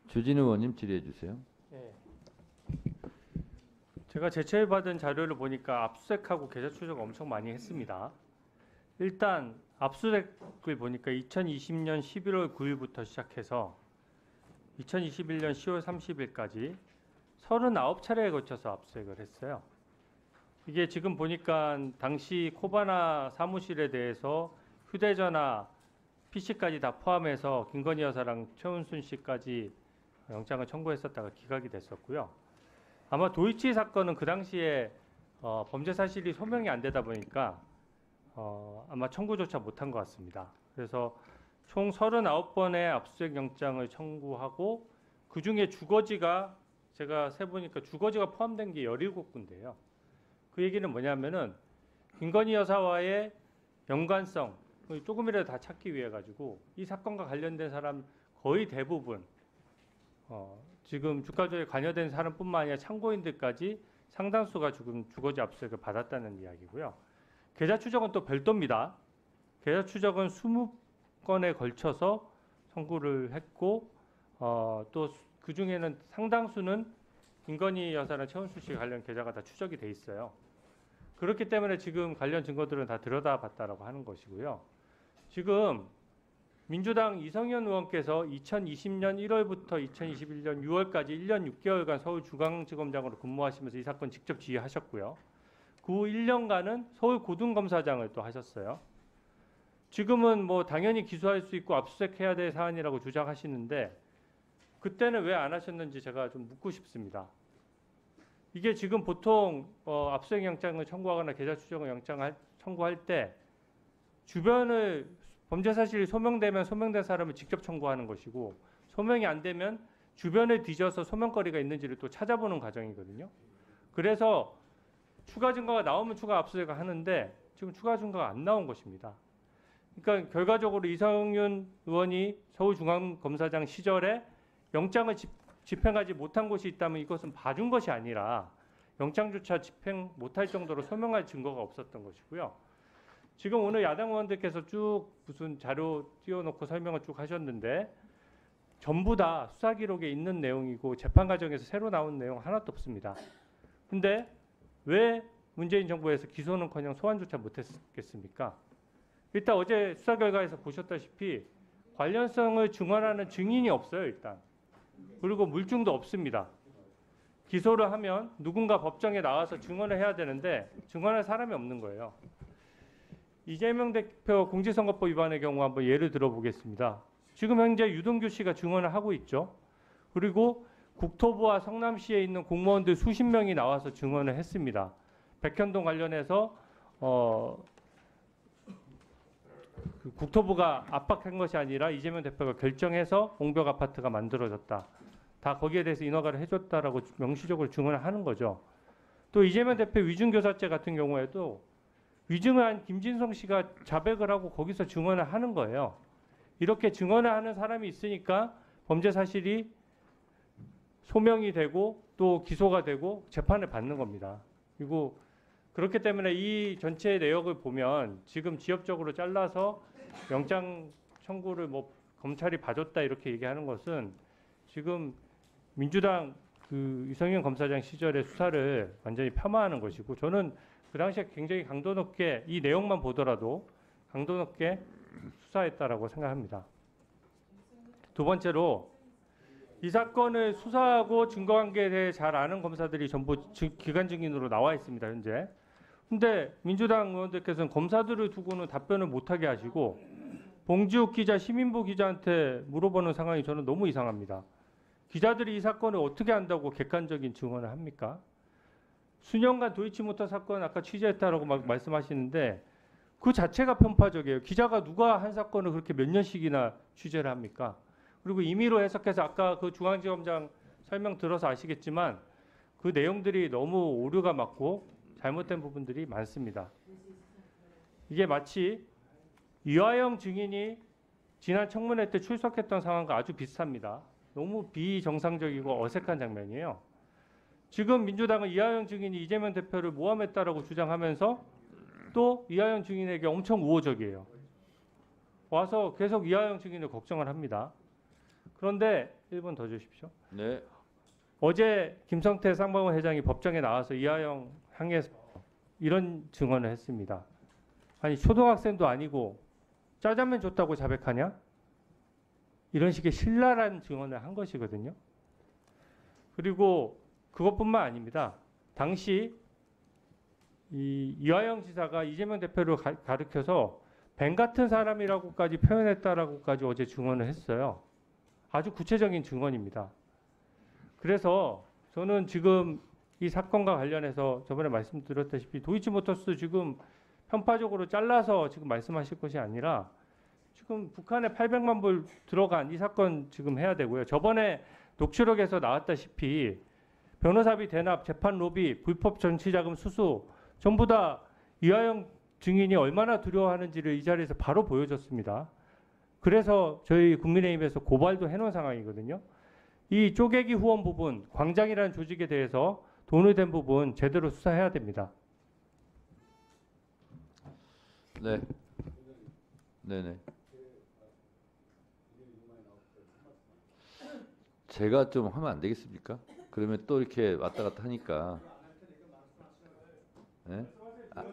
주진우 의원님 질의해 주세요. 예. 제가 제출받은 자료를 보니까 압수수색하고 계좌 추적 엄청 많이 했습니다. 일단 압수수색을 보니까 2020년 11월 9일부터 시작해서 2021년 10월 30일까지 39차례에 걸쳐서 압수수색을 했어요. 이게 지금 보니까 당시 코바나 사무실에 대해서 휴대전화, PC까지 다 포함해서 김건희 여사랑 최은순 씨까지 영장을 청구했었다가 기각이 됐었고요. 아마 도이치 사건은 그 당시에 범죄 사실이 소명이 안 되다 보니까 아마 청구조차 못한 것 같습니다. 그래서 총 39번의 압수수색 영장을 청구하고 그 중에 주거지가 제가 세보니까 주거지가 포함된 게 17군데예요. 그 얘기는 뭐냐면은 김건희 여사와의 연관성 조금이라도 다 찾기 위해 가지고 이 사건과 관련된 사람 거의 대부분 지금 주가 조작에 관여된 사람뿐만 아니라 참고인들까지 상당수가 지금 주거지 압수수색을 받았다는 이야기고요. 계좌 추적은 또 별도입니다. 계좌 추적은 20건에 걸쳐서 청구를 했고 또 그 중에는 상당수는 김건희 여사랑 최은순 씨 관련 계좌가 다 추적이 돼 있어요. 그렇기 때문에 지금 관련 증거들은 다 들여다봤다라고 하는 것이고요. 지금 민주당 이성현 의원께서 2020년 1월부터 2021년 6월까지 1년 6개월간 서울중앙지검장으로 근무하시면서 이 사건 직접 지휘하셨고요. 그 후 1년간은 서울고등검사장을 또 하셨어요. 지금은 뭐 당연히 기소할 수 있고 압수수색해야 될 사안이라고 주장하시는데 그때는 왜 안 하셨는지 제가 좀 묻고 싶습니다. 이게 지금 보통 압수수색 영장을 청구하거나 계좌 추적 영장을 청구할 때 주변을 범죄 사실이 소명되면 소명된 사람을 직접 청구하는 것이고 소명이 안 되면 주변을 뒤져서 소명거리가 있는지를 또 찾아보는 과정이거든요. 그래서 추가 증거가 나오면 추가 압수수색을 하는데 지금 추가 증거가 안 나온 것입니다. 그러니까 결과적으로 이성윤 의원이 서울중앙검사장 시절에 영장을 집행하지 못한 곳이 있다면 이것은 봐준 것이 아니라 영장조차 집행 못할 정도로 소명할 증거가 없었던 것이고요. 지금 오늘 야당 의원들께서 쭉 무슨 자료 띄워놓고 설명을 쭉 하셨는데 전부 다 수사 기록에 있는 내용이고 재판 과정에서 새로 나온 내용 하나도 없습니다. 근데 왜 문재인 정부에서 기소는커녕 소환조차 못했겠습니까? 일단 어제 수사 결과에서 보셨다시피 관련성을 증언하는 증인이 없어요. 일단. 그리고 물증도 없습니다. 기소를 하면 누군가 법정에 나와서 증언을 해야 되는데 증언할 사람이 없는 거예요. 이재명 대표 공직선거법 위반의 경우 한번 예를 들어보겠습니다. 지금 현재 유동규 씨가 증언을 하고 있죠. 그리고 국토부와 성남시에 있는 공무원들 수십 명이 나와서 증언을 했습니다. 백현동 관련해서 그 국토부가 압박한 것이 아니라 이재명 대표가 결정해서 공벽 아파트가 만들어졌다. 다 거기에 대해서 인허가를 해줬다라고 명시적으로 증언을 하는 거죠. 또 이재명 대표 위증교사죄 같은 경우에도 위증을 한 김진성 씨가 자백을 하고 거기서 증언을 하는 거예요. 이렇게 증언을 하는 사람이 있으니까 범죄 사실이 소명이 되고 또 기소가 되고 재판을 받는 겁니다. 그리고 그렇기 때문에 이 전체의 내역을 보면 지금 지역적으로 잘라서 영장 청구를 뭐 검찰이 봐줬다 이렇게 얘기하는 것은 지금 민주당 그 이성윤 검사장 시절의 수사를 완전히 폄하하는 것이고 저는 그 당시에 굉장히 강도 높게 이 내용만 보더라도 강도 높게 수사했다라고 생각합니다. 두 번째로 이 사건을 수사하고 증거관계에 대해 잘 아는 검사들이 전부 기관 증인으로 나와 있습니다. 현재. 근데 민주당 의원들께서는 검사들을 두고는 답변을 못하게 하시고 봉지욱 기자, 시민보 기자한테 물어보는 상황이 저는 너무 이상합니다. 기자들이 이 사건을 어떻게 안다고 객관적인 증언을 합니까? 수년간 도이치모터 사건 아까 취재했다라고 막 말씀하시는데 그 자체가 편파적이에요. 기자가 누가 한 사건을 그렇게 몇 년씩이나 취재를 합니까? 그리고 임의로 해석해서 아까 그 중앙지검장 설명 들어서 아시겠지만 그 내용들이 너무 오류가 많고 잘못된 부분들이 많습니다. 이게 마치 이화영 증인이 지난 청문회 때 출석했던 상황과 아주 비슷합니다. 너무 비정상적이고 어색한 장면이에요. 지금 민주당은 이화영 증인이 이재명 대표를 모함했다라고 주장하면서 또 이화영 증인에게 엄청 우호적이에요. 와서 계속 이화영 증인을 걱정을 합니다. 그런데 1분 더 주십시오. 네. 어제 김성태 쌍방울 회장이 법정에 나와서 이하영 향해서 이런 증언을 했습니다. 아니 초등학생도 아니고 짜장면 줬다고 자백하냐? 이런 식의 신랄한 증언을 한 것이거든요. 그리고 그것뿐만 아닙니다. 당시 이하영 지사가 이재명 대표를 가르쳐서 뱀 같은 사람이라고까지 표현했다라고까지 어제 증언을 했어요. 아주 구체적인 증언입니다. 그래서 저는 지금 이 사건과 관련해서 저번에 말씀드렸다시피 도이치모터스 지금 편파적으로 잘라서 지금 말씀하실 것이 아니라 지금 북한에 800만 불 들어간 이 사건 지금 해야 되고요. 저번에 녹취록에서 나왔다시피 변호사비 대납, 재판 로비, 불법 정치자금 수수 전부 다 이하영 증인이 얼마나 두려워하는지를 이 자리에서 바로 보여줬습니다. 그래서 저희 국민의힘에서 고발도 해놓은 상황이거든요. 이 쪼개기 후원 부분, 광장이라는 조직에 대해서 돈을 댄 부분 제대로 수사해야 됩니다. 네. 네네. 제가 좀 하면 안 되겠습니까? 그러면 또 이렇게 왔다 갔다 하니까. 네? 아,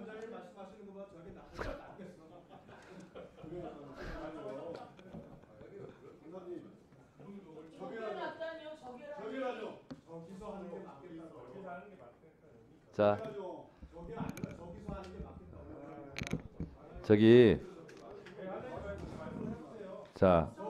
자, 저기, 자.